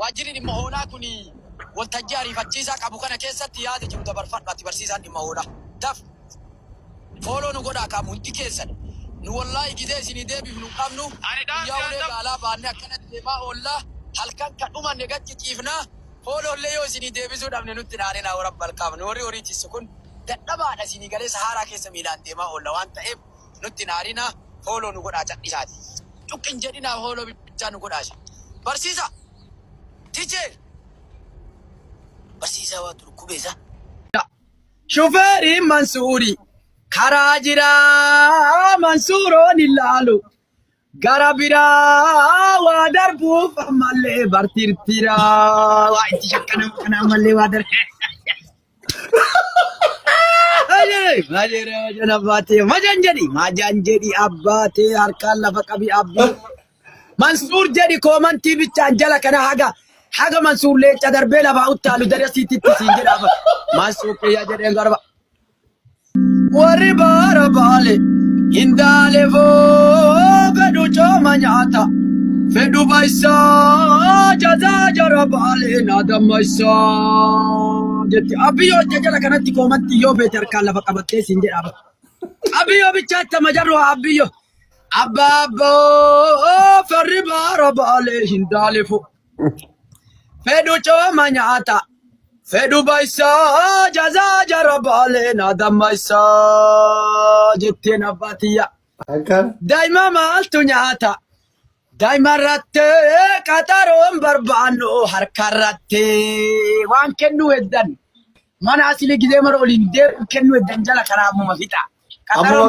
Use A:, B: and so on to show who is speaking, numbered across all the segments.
A: واجري المهونا كني والتجاري فتشيزا كابو كنا كيسة تيادي جمدا برفات باتي برسيزا المهونا تف فولو نقول أكامو انتي كيسة نو والله كده سيني دبي بنو كامنو يا ولد على بانيا كانت دما والله هل كان كأمة نجت كيفنا فولو اللي يو سيني دبي زود أمن نتنارينا ورب الكامن وري تسكون تبع نسيني قال سهارا كيسة ميلان دما والله وانت إب نتنارينا فولو نقول أجت نشادي تكين جدينا فولو بيجان نقول أجت برسيزا تيجي برسيزا وتركوبيزا شوفيري منصوري خراجرا منصورون اللالو غرابيرا ودربو فمالي برتيرتيرا وايت شكنا كنا مالي وادر ماجر أباتي ماجنجدي أباتي أركان لفقبي أبي منصور جدي كومنتي بتشانجلا كنا حاجة منصور ليه تدر بلا باوتالو درسي تتسينجر أبا منصور يا جدي غربا وربا بالي هندالي فو فدو جوما نياتا فدو بايسا جزا جربالي نادم بايسا جتي أبيو ججلا كانت كومنتي يو بيتر كالا فقبتي سينجر أبا أبيو بيتشاتا مجرو أبيو أبابو فربا ربالي هندالي فو فدو جوما نياتا فدو بايسا جزا جربالي نادم بايسا جتي نباتيا دايما مالتو نياتا دايما رتي كتارون بربانو حركة رتي وان كنو ودن من أصلي كده مرولين دير كنو ودن جلا كرامو مفيتا كتارون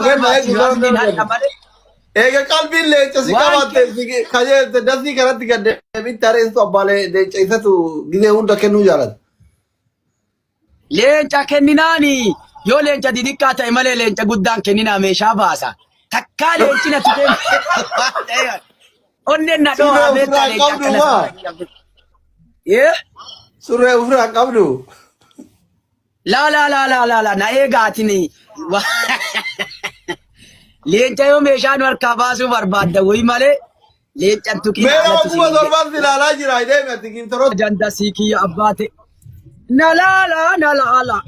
A: بربانو
B: إيه قلبي اللي تسيكابات كذا تدرسي كرات كده من تاريخ صوبالة ده إذا تو كده هون دكانو جالد
A: لينجا كنيناني يو لينجا دي ديكاتا إمالي لينجا قدام كنينا ميشا باسا تكالي لينجا تتم وننا دو أبيتا لينجا كنسا إيه
B: سورة أفرا كابدو
A: لا نايغاتني لينجا يو ميشا نور كاباسو برباد وي مالي لينجا تكين
B: ميرا أبوه دوربان لا جراي ده متكين ترى
A: جندا سيكي أباتي نالا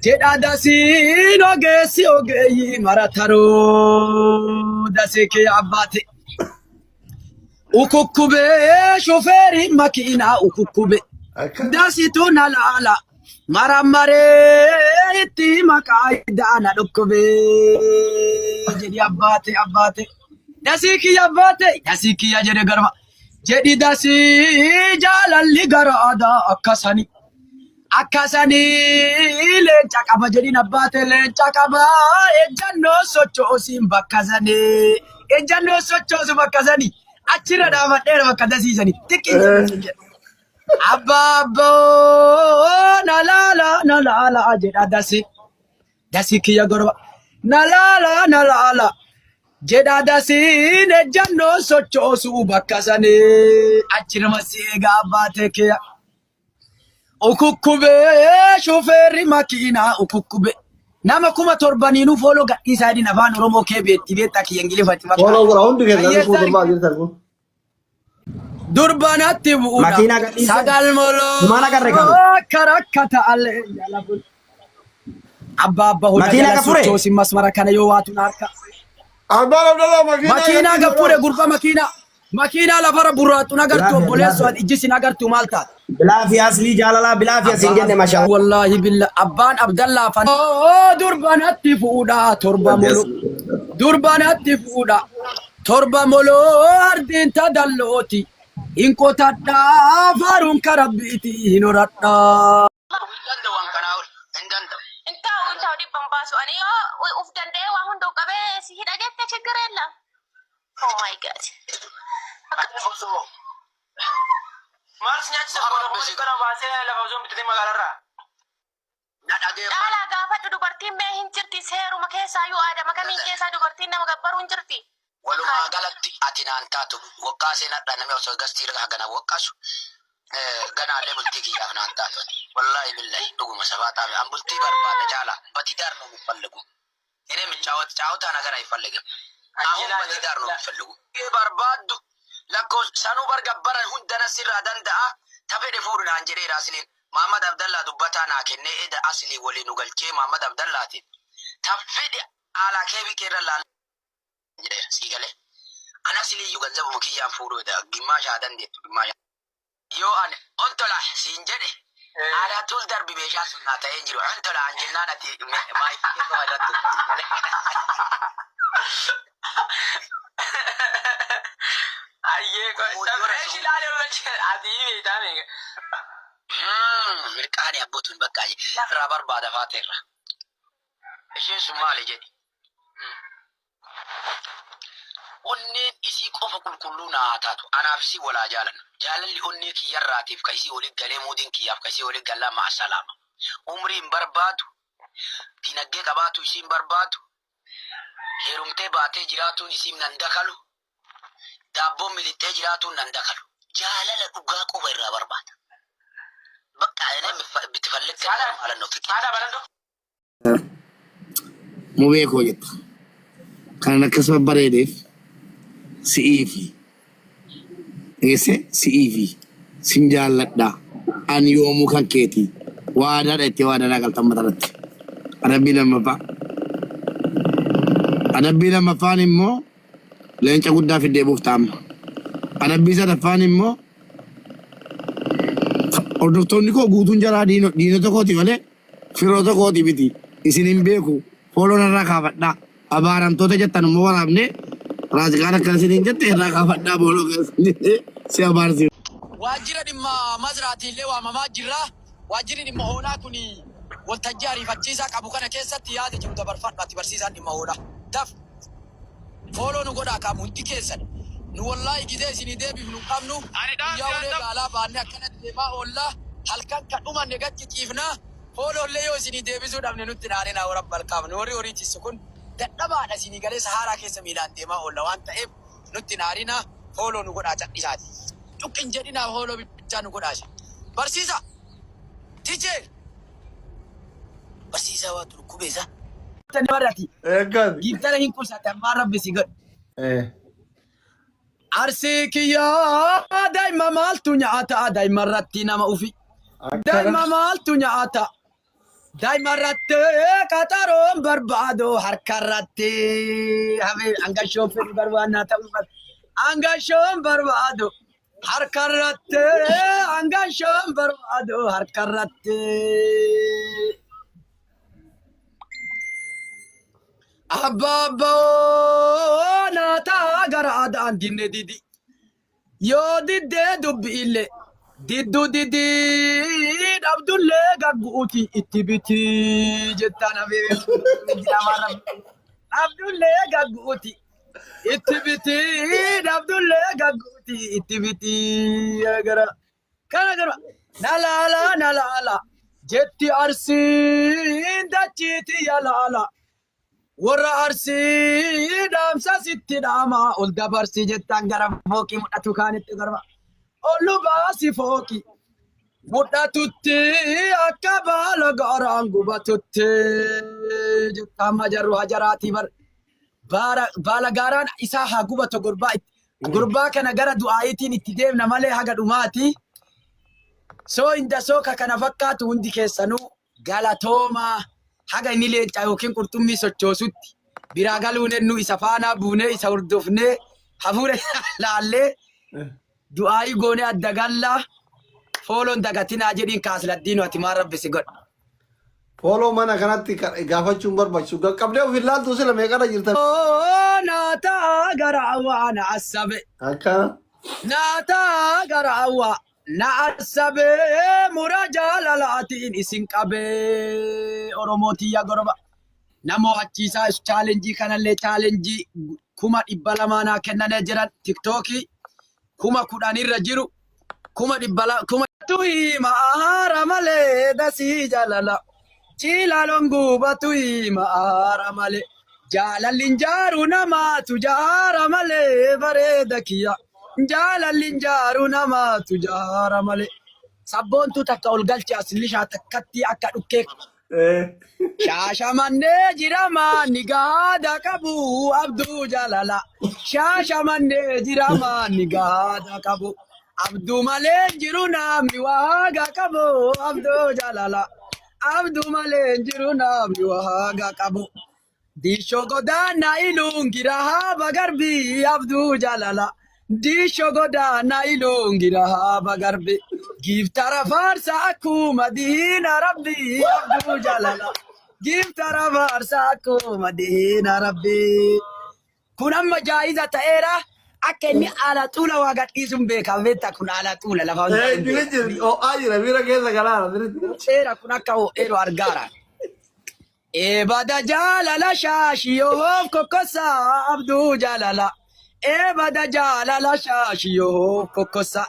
A: جدا داسين اوغيسي اوغي ماراتارو داسيكي أباتي وكوكوبي شوفيري ماكينة وكوكوبي داسيتو نالا مرامري تي ماكايدا انا دوكوبي جدي أباتي داسيكي يا جدي غرما جدي داسي جالالي غرادا akasani lenca kaba jadi nabate lenca kaba ejano socho osim bakazani ejano socho osim bakazani achira da madera bakadasi zani tiki ababo nalala ajeda dasi kiya gorba nalala jeda dasi ejano socho osim bakazani achira masiga abate kiya ukukube shoferi makina ukukube nama kuma torbaninu folo ga isadi na van romo kebe tibeta ki yengile fatima
B: folo ground ke gane ko torba agir sarko
A: durbanati buuna
B: makina ga
A: sagal molo
B: mana karre ka
A: karakata alle abba hula
B: makina ga fure
A: chosi masmara kana yo watu narka
B: abdallah
A: makina ga fure gurba makina la bara buratu nagartu boleso ijisi nagartu malta
B: بلا في أصلي جاللا بلا في سنجن ما شاء الله
A: والله بالله أبان عبد الله فن دربان التفودا تربا ملو دربان التفودا تربا ملو أردين تدلوتي إنكو تدا فارون كربيتي هنورتا
C: انت ودي بمباسو أنا وفدان ده وهون دو كبه سيدا جت تشكرلا oh my god
D: مالس نياتي سبب كنا باسه لفظون بتدي مغالرة
C: لا غافت دوبرتين به هنجرتي سيرو مكيسا يو آدم مكمين كيسا دوبرتين نمغبر هنجرتي
A: ولما غلطتي أتينا أنتاتو وقاسنا لنا ميوسو غستي لغا غنا وقاسو غنا لبلتي كي يافنا أنتاتو والله بالله دوغو مساباتا أمبلتي بربادة جالا بتدار نو مفلقو إنه من چاوتا نغر يفلقو أهو بتدار نو مفلقو بربادو لكو سانو برغبرن هندنا سر دندا Tafede fuudhu naan jedhee raasiliin Muhammad Abdallah dubbataa naa kennee eda aslii waliin nu galchee Muhammad Abdallaatiin tafede alaa keebii keerra laala jedheera sii galee ana aslii iyyuu ganzaba mukiyyaan fuudhu eda gimmaashaa dandeettu gimmaashaa yoo ani ontola siin jedhe aadaa tul darbi meeshaa sunnaa ta'ee jiru ontola an jennaan ati maayikii qaba irratti
D: Ayyee sabreeshi laalee irra adii beekame.
A: Mirqaani abbootuun bakka irraa barbaada faateerra. Isheen sun maali jedhi? Onneen isii qofa qulqulluu naa taatu. Anaaf isii walaa jaalanna. Jaalalli onnee kiyyarraatiif ka isii waliin galee muudiin kiyyaaf ka isii waliin gallaa maasalaama. Umriin barbaadu. Dinagdee qabaatu isiin barbaadu. Heerumtee baatee jiraatuun isiin nan dakalu. Daabboon milixxee jiraatuun nan dakalu. Jaalala dhugaa qofa irraa barbaada. Bakka bitti falletti maalannoo fiqee.
E: Mubee koo jetta. Kan akkasuma bareedeef si'ii fi si'ii fi sin jaalladhaa ani yoomuu kan keetii waadaadha itti waadaadhaa galtan matarratti. Adabbii lammaffaa. Adabbii lammaffaan immoo leenca guddaa fiddee buuftaamma. Adabbii sadaffaan immoo hordoftoonni koo guutuun jaraa diinota kooti malee firoota kooti miti. Isin hin beeku fooloon irraa kaafadhaa. Abaaramtoota jettan immoo waraabne raasikaan akkana isiniin jette irraa kaafadhaa booloo keessatti si abaarsi.
A: Waajjira dhimma Mazraatiillee waamamaa jirra. Waajjirri dhimma hoolaa kun waltajjii ariifachiisaa qabu kana keessatti yaada jiru dabarfadhaatti barsiisaan dhimma hoolaa. Daf fooloo nu godhaa qaamu hundi keessan. Nu wallaahi gidee isinii deebiif nu qabnu. Guyyaa ulee gaalaa baannee akkanatti deemaa oollaa. Halkan kan dhumanne gachi ciifnaa. Fooloollee yoo isinii deebisuu dhabne nutti naanee warra balqaafne warri horii tiisu kun dadhabaadha isinii galee saharaa keessa miilaan deemaa oolla waan ta'eef nutti naarina fooloo nu godhaa cadhisaati. Cuqqin jedhinaa fooloo bichaa nu godhaasi. Barsiisa! Tiichee! Barsiisaa waa turkubeessa. Giftara hin kuusatan maan rabbisi godhu. Arsii kiyyaa daa'ima maaltu nyaata daa'ima irratti nama ufi. Daa'ima maaltu nyaata. Daa'ima irratti qaxaroon barbaadu harka irratti. Hangashoon fedhi barbaannaa ta'uu qaba. Hangashoon barbaadu harka irratti. Hangashoon barbaadu harka irratti. Abbaaboo naataa gara aadaan dinne didi. Yoo diddee dubbi illee. Diddu didi dhabdullee gagguuti itti biti jettaan dhabdullee gagguuti itti biti dhabdullee gagguuti itti biti gara kana gara nalaala jetti arsiin dachiiti yalaala warra arsii dhaamsa sitti dhaama ol dabarsi jettaan gara fooqii mudhatu kaanitti garba. Ollubaasi fooqi mudhatutti akka baala gaaraan gubatutti jettama jarru hajaraatii baala gaaraan isaa haa gubatu gurbaa kana gara du'aayitiin itti deemna malee haga dhumaati. Soo inda sooka kana fakkaatu hundi keessanuu galatooma haga inni leencaa yookiin qurxummii sochoosutti biraa galuun ennu isa faanaa buunee isa hordofnee hafuura laallee. Du'aayi goone adda gallaa fooloon dagatinaa jedhiin kaasladdiinu ati maan rabbisi godha.
B: Fooloo mana kanatti gaafachuun barbaachisu qaqqabdee ofii laaltuu sila meeqadha jirtan.
E: Naataa gara awwaa na assabe.
B: Akkana.
E: Naataa gara awwaa na assabe mura jaalalaatiin isin qabee Oromootiyaa gorba. Namoo achiisaa chaalenjii kanallee chaalenjii 200 naa kennanii jiran tiktookii. 10,000 irra jiru 100 tuhi maara malee dasii jaalala ciilaloon gubatu maara malee jaalallin jaaru namaatu jaara malee bareeda kiyya jaalallin jaaru namaatu jaara malee sabboontu takka ol galchi aslishaa takkatti akka dhukkee Shaashamannee jiramaa ni gaada qabu abduu jaalala. Shaashamannee jiramaa ni gaada qabu
A: Abdu maleen jiru namni waaqa qabu abduu jaalala. Abdu maleen jiru namni waaqa qabu. Disho godaana ilungira haaba garbi abduu jaalala. Disho godaana ilungira haaba garbi. Giftara faarsa akkuma diina rabbi abduu jaalala. Giftara faarsa akkuma diina rabbi. Kun amma jaayiza ta'eera. Akka inni ala tuula waa gadhiisuun beekama beektaa kun ala tuula lafa
B: Jiri ho'aa jira miira keessa galaana.
A: seera kun akka ho'eeru argaara. Eebada jaalala shaashiyoo kokkosa abduu jaalala. Eebada jaalala shaashiyoo kokkosa.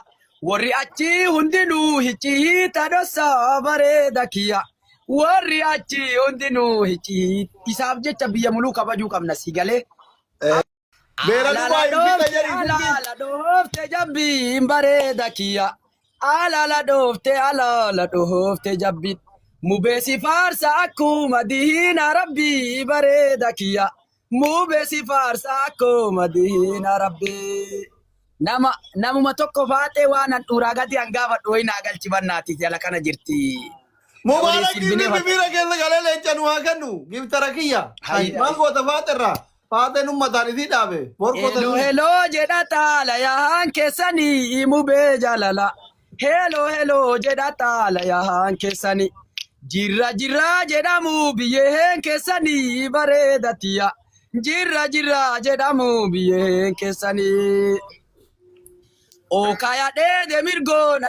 A: Warri achi hundinuu hicciita dhossa bareeda kiyya. Warri achi hundinuu hicciita. Isaaf jecha biyya muluu kabajuu qabna si galee.
B: Beera Dubaay bita jari.
A: Alala dhoofte jabbiin bareeda kiyya. Alala dhoofte jabbiin. Mubeesi faarsa akkuma diina rabbii bareeda kiyya. Mubeesi faarsa akkuma diina rabbii. Namuma tokko baatee waan handhuuraa gadi hangaafa dhooyinaa galchibannaati jala kana jirti.
B: Mubarak inni miira keessa galee leenca nu haa kennu. Giftara kiyya. Maal goota faaterraa? Faateen ummataan isii dhaabe.
A: Hello jedha taala yaahan keessanii mubee jaalala. Hello jedha taala yaahan keessanii. Jirra jedhamu biyyeen keessanii bareeda tiyya. Jirra jedhamu biyyeen keessanii. Okaya dheede mirgoona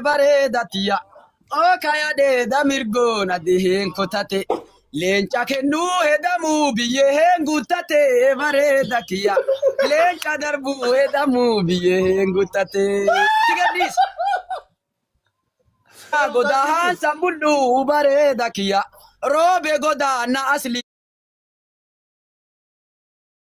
A: bareeda tiyya. Okaya dheeda mirgoona deheen kotate. Leenca kennuu hedamuu biyyeen guuttate bareeda kiyya. Leenca darbuu hedamuu biyyeen guuttate. Tigadhiis. Godaan sambuluu bareeda kiyya. Roobe godaana asli.